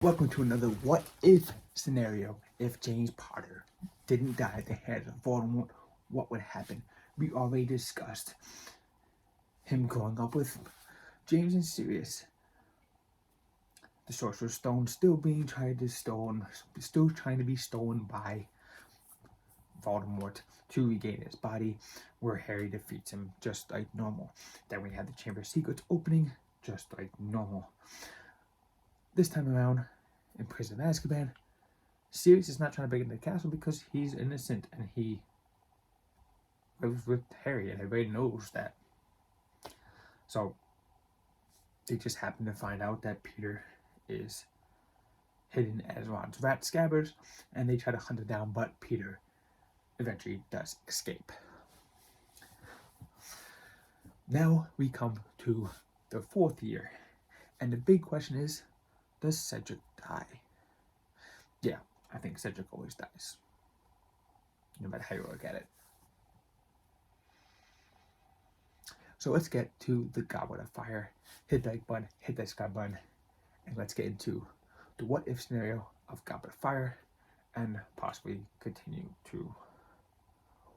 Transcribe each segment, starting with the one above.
Welcome to another what if scenario. If James Potter didn't die at the hands of Voldemort, what would happen? We already discussed him growing up with James and Sirius. The Sorcerer's Stone still trying to be stolen by Voldemort to regain his body, where Harry defeats him just like normal. Then we have the Chamber of Secrets opening just like normal. This time around, in Prison of Azkaban, Sirius is not trying to break into the castle because he's innocent and he lives with Harry, and everybody knows that. So they just happen to find out that Peter is hidden as Ron's rat scabbers, and they try to hunt him down, but Peter eventually does escape. Now we come to the fourth year, and the big question is, does Cedric die? Yeah, I think Cedric always dies, no matter how you look at it. So let's get to the Goblet of Fire. Hit that like button, hit that subscribe button, and let's get into the what if scenario of Goblet of Fire and possibly continue to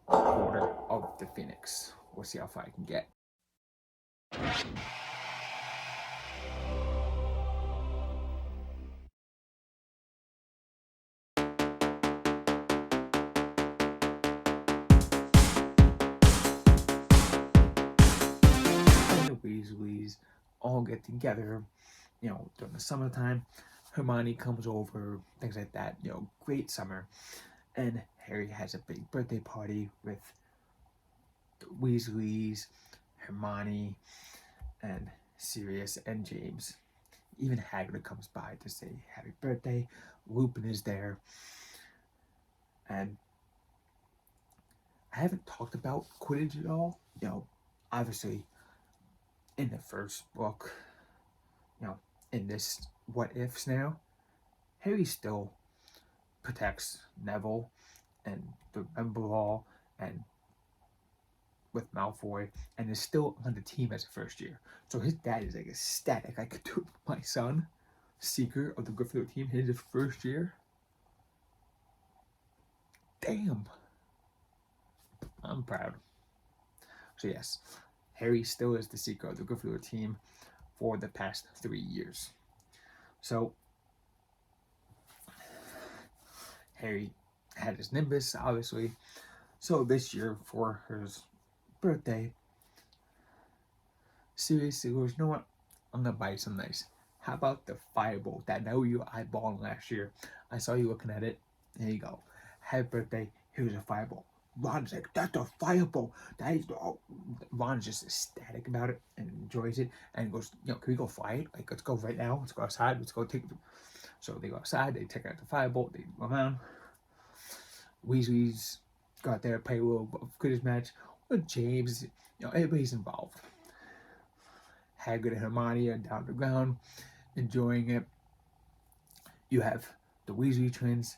Order of the Phoenix. We'll see how far I can get. And the Weasleys all get together, during the summertime. Hermione comes over, things like that, great summer. And Harry has a big birthday party with the Weasleys, Hermione, and Sirius and James. Even Hagrid comes by to say happy birthday. Lupin is there. And I haven't talked about Quidditch at all. Obviously, in the first book, in this what if scenario, Harry still protects Neville and the Memberall and with Malfoy, and is still on the team as a first year. So his dad is like ecstatic. I could do it with my son, Seeker of the Gryffindor team, his first year. Damn. I'm proud. So yes, Harry still is the Seeker of the Gryffindor team for the past 3 years. So Harry had his Nimbus, obviously. So this year for his birthday, Sirius goes, you know what? I'm gonna buy you some nice. How about the Firebolt that I know you eyeballing last year? I saw you looking at it. There you go. Happy birthday. Here's a Firebolt. Ron's like, that's a Firebolt. That is, oh. Ron's just ecstatic about it and enjoys it and goes, can we go fly it? Like, let's go right now. Let's go outside. Let's go take it. So they go outside. They take out the Firebolt. They go around. Weasley's got there, play a little Quidditch match with James. Everybody's involved. Hagrid and Hermione are down on the ground, enjoying it. You have the Weasley twins,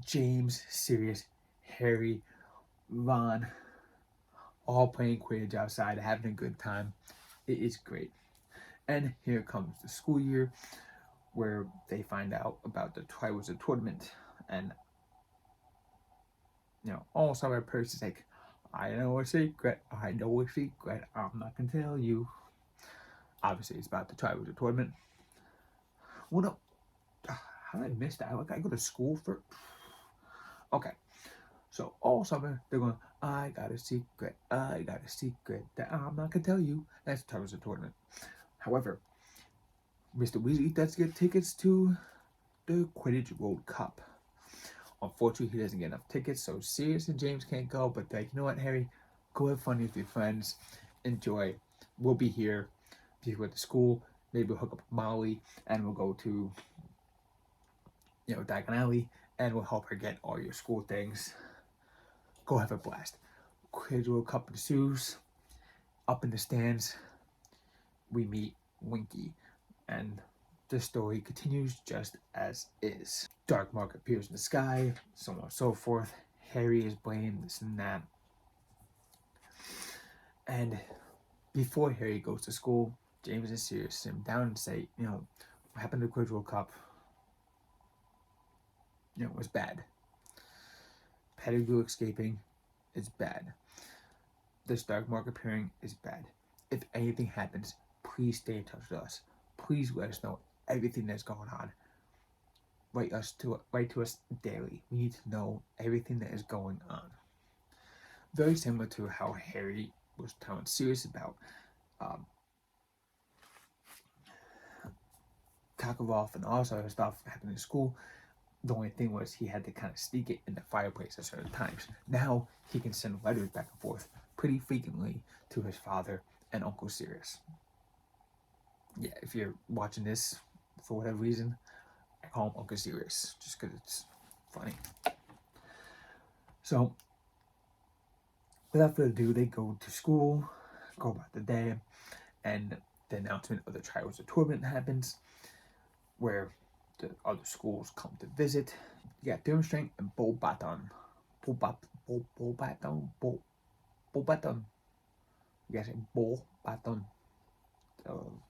James, Sirius, Harry, Ron, all playing Quidditch outside, having a good time. It is great. And here comes the school year, where they find out about the Triwizard Tournament, and all summer person is like, I know a secret, I'm not gonna tell you. Obviously, it's about the Triwizard Tournament. Well, no, how did I miss that? I go to school for. Okay, so all summer they're going, I got a secret that I'm not gonna tell you. That's the Triwizard Tournament. However, Mr. Weasley does get tickets to the Quidditch World Cup. Unfortunately, he doesn't get enough tickets, so Sirius and James can't go. But they're like, you know what, Harry, go have fun with your friends, enjoy. We'll be here. Be with the school. Maybe we'll hook up with Molly, and we'll go to Diagon Alley, and we'll help her get all your school things. Go have a blast. Quidditch World Cup ensues. Up in the stands, we meet Winky, and the story continues just as is. Dark Mark appears in the sky, so on and so forth. Harry is blamed, this and that. And before Harry goes to school, James and Sirius sit him down and say, what happened to the Quidditch World Cup? was bad. Pettigrew escaping is bad. This dark mark appearing is bad. If anything happens, please stay in touch with us. Please let us know everything that's going on. Write to us daily. We need to know everything that is going on. Very similar to how Harry was telling Sirius about Karkaroff and all this other stuff happening in school. The only thing was he had to kind of sneak it in the fireplace at certain times. Now he can send letters back and forth pretty frequently to his father and Uncle Sirius. Yeah, if you're watching this for whatever reason, I call him Uncle Sirius just because it's funny. So, without further ado, they go to school, go about the day, and the announcement of the Triwizard Tournament happens, where the other schools come to visit. You got Durmstrang and Beauxbaton. Beauxbaton. You guys say Beauxbaton.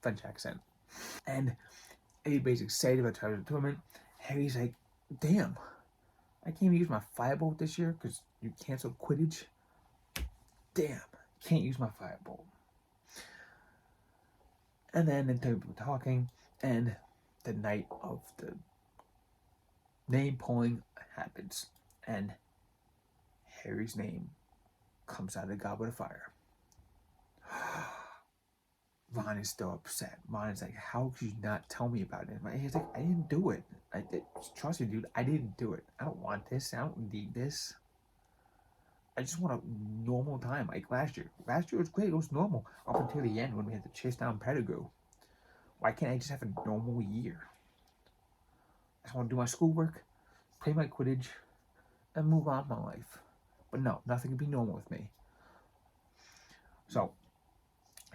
French accent. And everybody's excited about the tournament. Harry's like, damn, I can't even use my firebolt this year because you canceled Quidditch. Damn, can't use my firebolt. And then in terms of talking, and the night of the name pulling happens, and Harry's name comes out of the Goblet of Fire. Ron is still upset. Ron is like, how could you not tell me about it? He's like, I didn't do it. Trust me, dude, I didn't do it. I don't want this. I don't need this. I just want a normal time like last year. Last year was great. It was normal up until the end when we had to chase down Pettigrew. Why can't I just have a normal year? I just want to do my schoolwork, play my Quidditch, and move on with my life. But no, nothing can be normal with me. So,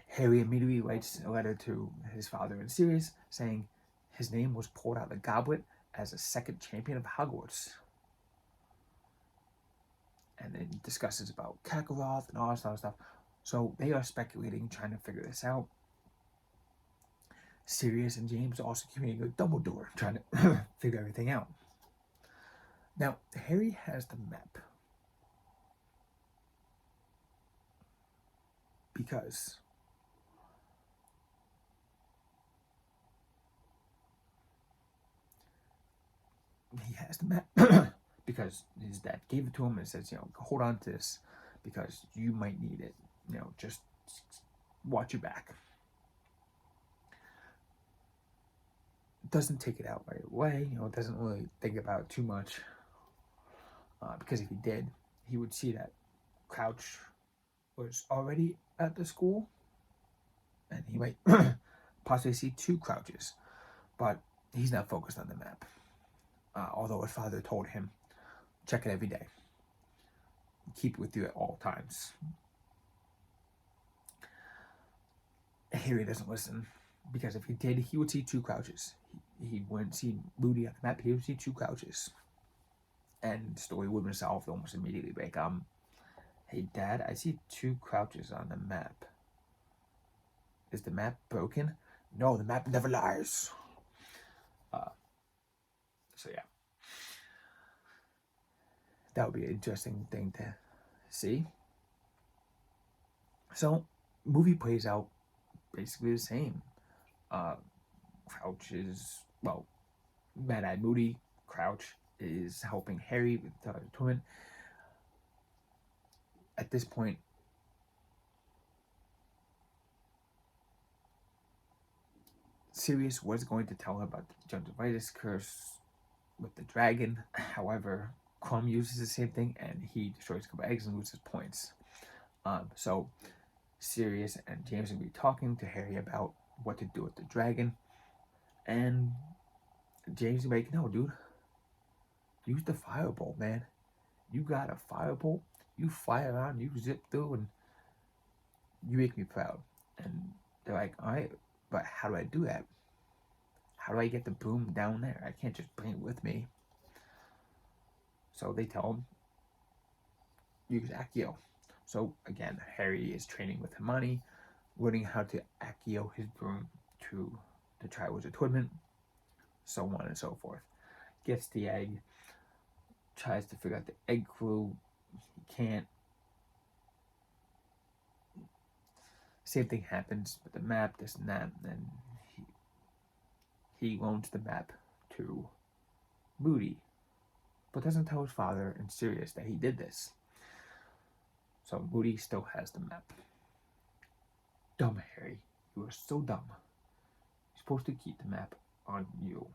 Harry immediately writes a letter to his father and Sirius saying his name was pulled out of the goblet as a second champion of Hogwarts. And then discusses about Karkaroff and all this other stuff. So they are speculating, trying to figure this out. Sirius and James are also communicating with Dumbledore, trying to figure everything out. Now, Harry has the map because he has the map because his dad gave it to him and says, hold on to this because you might need it. Just watch your back. Doesn't take it out right away. Doesn't really think about it too much because if he did, he would see that Crouch was already at the school, and he might possibly see two Crouches, but he's not focused on the map. Although his father told him, check it every day. Keep it with you at all times. Harry doesn't listen, because if he did, he would see two Crouches. He wouldn't see Moody on the map, he would see two Crouches. And the story would have been solved almost immediately. Like, hey Dad, I see two Crouches on the map. Is the map broken? No, the map never lies. So yeah. That would be an interesting thing to see. So, movie plays out basically the same. Crouch is, Mad-Eye Moody. Crouch is helping Harry with the tournament. At this point, Sirius was going to tell her about the gingivitis curse with the dragon. However, Crumb uses the same thing and he destroys a couple eggs and loses points. So Sirius and James will be talking to Harry about what to do with the dragon. And James will be like, no, dude. Use the firebolt, man. You got a firebolt. You fly around, you zip through, and you make me proud. And they're like, all right, but how do I do that? How do I get the broom down there? I can't just bring it with me. So they tell him, use Accio. So again, Harry is training with Hermione, learning how to Accio his broom to the Triwizard Tournament, so on and so forth. Gets the egg, tries to figure out the egg clue. He can't. Same thing happens with the map, this and that, and he loans the map to Moody, but doesn't tell his father and Sirius that he did this. So Moody still has the map. Dumb Harry, you are so dumb. You're supposed to keep the map on you.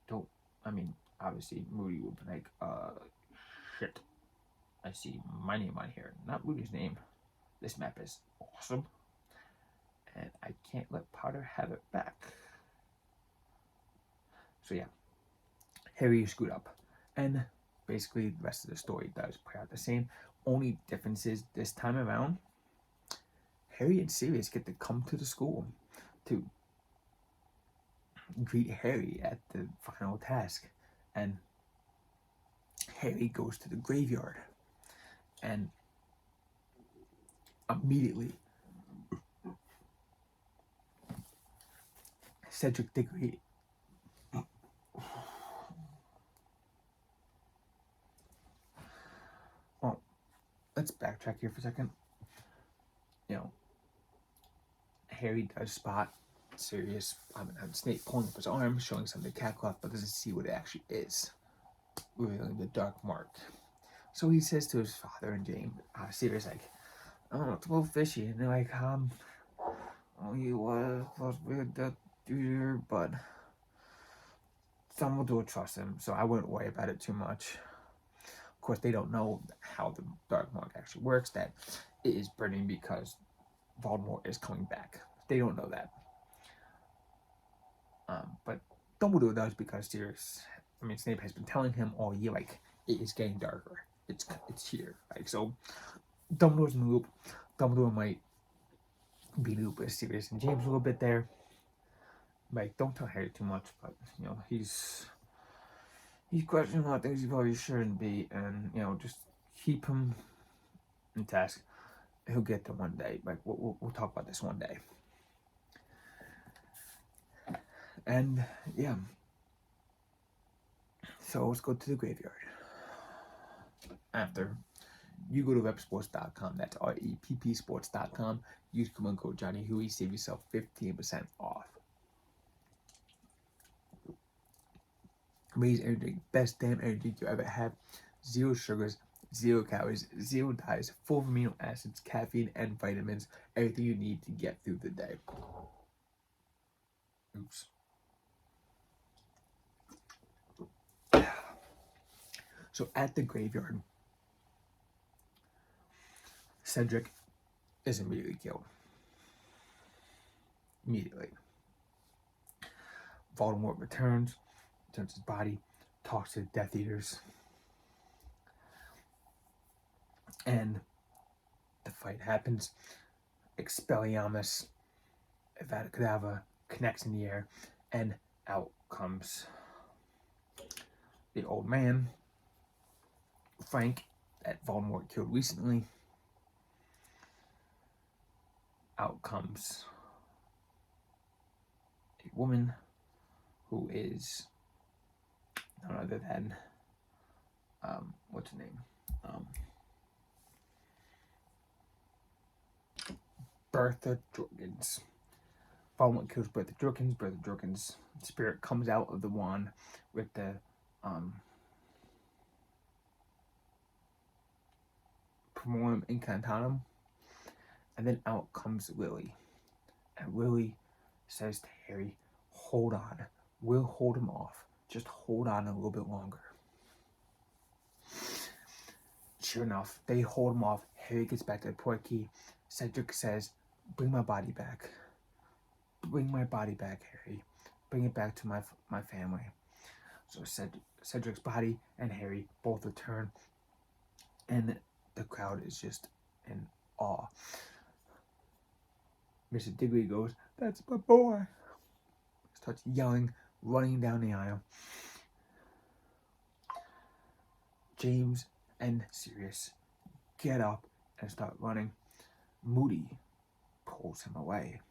Don't, obviously Moody would be like, shit. I see my name on here, not Moody's name. This map is awesome, and I can't let Potter have it back. So yeah, Harry screwed up, and basically the rest of the story does play out the same. Only difference is this time around, Harry and Sirius get to come to the school to greet Harry at the final task, and Harry goes to the graveyard, and immediately Cedric Diggory let's backtrack here for a second. Harry does spot Sirius, Snape pulling up his arm, showing something to Catcloth, but doesn't see what it actually is, revealing the dark mark. So he says to his father and James, Sirius, like, oh, it's a little fishy. And they're like, he was weird that year, but Dumbledore will trust him, so I wouldn't worry about it too much. Of course, they don't know how the dark mark actually works, that it is burning because Voldemort is coming back. They don't know that. But Dumbledore does, because Snape has been telling him all year, like, it is getting darker. It's here. Like, so Dumbledore's in the loop. Dumbledore might be in the loop with Sirius and James a little bit there. Like, don't tell Harry too much, but he's questioning a lot of things he probably shouldn't be, and just keep him in task. He'll get there one day. Like, we'll talk about this one day. And yeah, so let's go to the graveyard. After you go to repsports.com, that's REPP sports.com, use coupon code Johnny Huey, save yourself 15% off. Raise energy, best damn energy you ever have. 0 sugars, 0 calories, 0 dyes, full of amino acids, caffeine, and vitamins. Everything you need to get through the day. Oops. So at the graveyard, Cedric is immediately killed. Immediately. Voldemort returns his body, talks to the Death Eaters, and the fight happens. Expelliarmus, Avada Kedavra connects in the air, and out comes the old man, Frank, that Voldemort killed recently. Out comes a woman who is none other than, what's her name? Bertha Jorkins. Voldemort kills Bertha Jorkins. Bertha Jorkins' spirit comes out of the wand with the Primorium Incantatem, and then out comes Lily. And Lily says to Harry, hold on, we'll hold him off. Just hold on a little bit longer. Sure enough, they hold him off. Harry gets back to the Portkey. Cedric says, bring my body back. Bring my body back, Harry. Bring it back to my family. So Cedric's body and Harry both return, and the crowd is just in awe. Mr. Diggory goes, that's my boy. Starts yelling, running down the aisle. James and Sirius get up and start running. Moody pulls him away.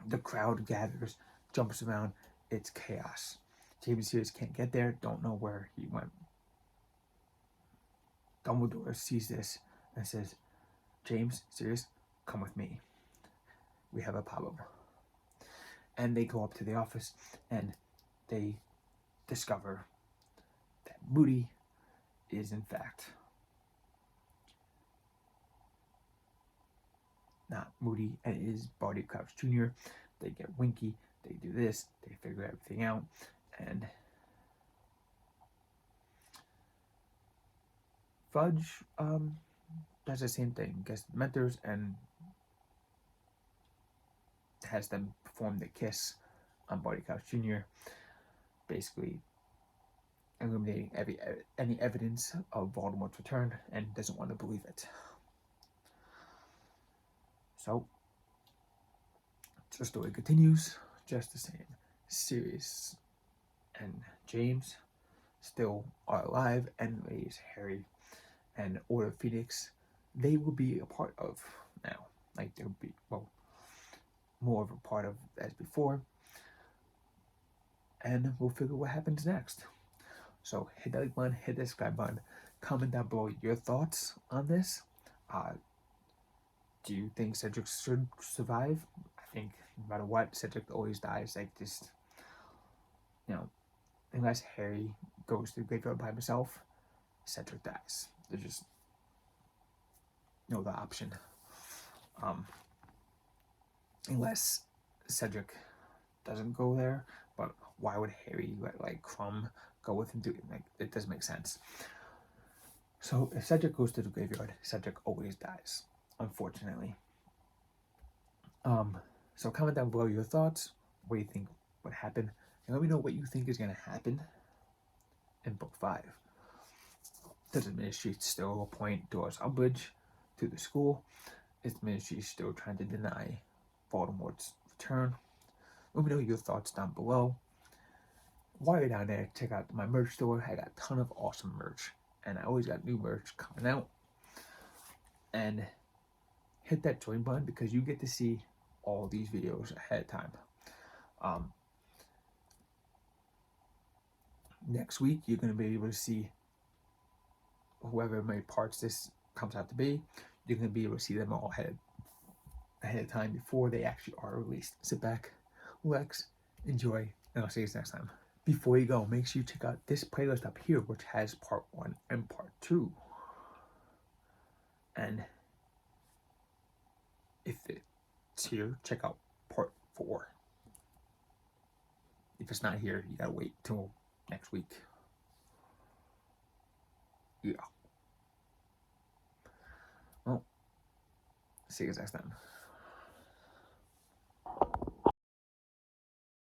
The crowd gathers, jumps around. It's chaos. James and Sirius can't get there, don't know where he went. Dumbledore sees this and says, James, Sirius, come with me. We have a problem. And they go up to the office and they discover that Moody is in fact not Moody, and it is Barty Crouch Jr. They get Winky, they do this, they figure everything out, and Fudge does the same thing, gets the mentors and has them perform the kiss on Barty Crouch Jr., basically eliminating any evidence of Voldemort's return, and doesn't want to believe it. So, the story continues just the same. Sirius and James still are alive and raise Harry, and Order Phoenix they will be a part of now. Like they'll be, well, more of a part of as before. And we'll figure what happens next. So hit that like button, hit the subscribe button, comment down below your thoughts on this. Do you think Cedric should survive? I think no matter what, Cedric always dies. Like just, unless Harry goes to the graveyard by himself, Cedric dies. There's just no other option. Unless Cedric doesn't go there, but why would Harry let like Krum go with him? Like it doesn't make sense. So if Cedric goes to the graveyard, Cedric always dies, unfortunately. So comment down below your thoughts. What do you think would happen? And let me know what you think is going to happen in Book 5. Does the Ministry still appoint Dolores Umbridge to the school? Is the Ministry still trying to deny Voldemort's return? Let me know your thoughts down below. While you're down there, check out my merch store. I got a ton of awesome merch, and I always got new merch coming out. And hit that join button because you get to see all these videos ahead of time. Next week, you're going to be able to see whoever many parts this comes out to be. You're going to be able to see them all ahead of time before they actually are released. Sit back, relax, enjoy, and I'll see you next time. Before you go, make sure you check out this playlist up here, which has part 1 and part 2. And if it's here, check out part 4. If it's not here, you gotta wait till next week. Yeah. Well, see you guys next time.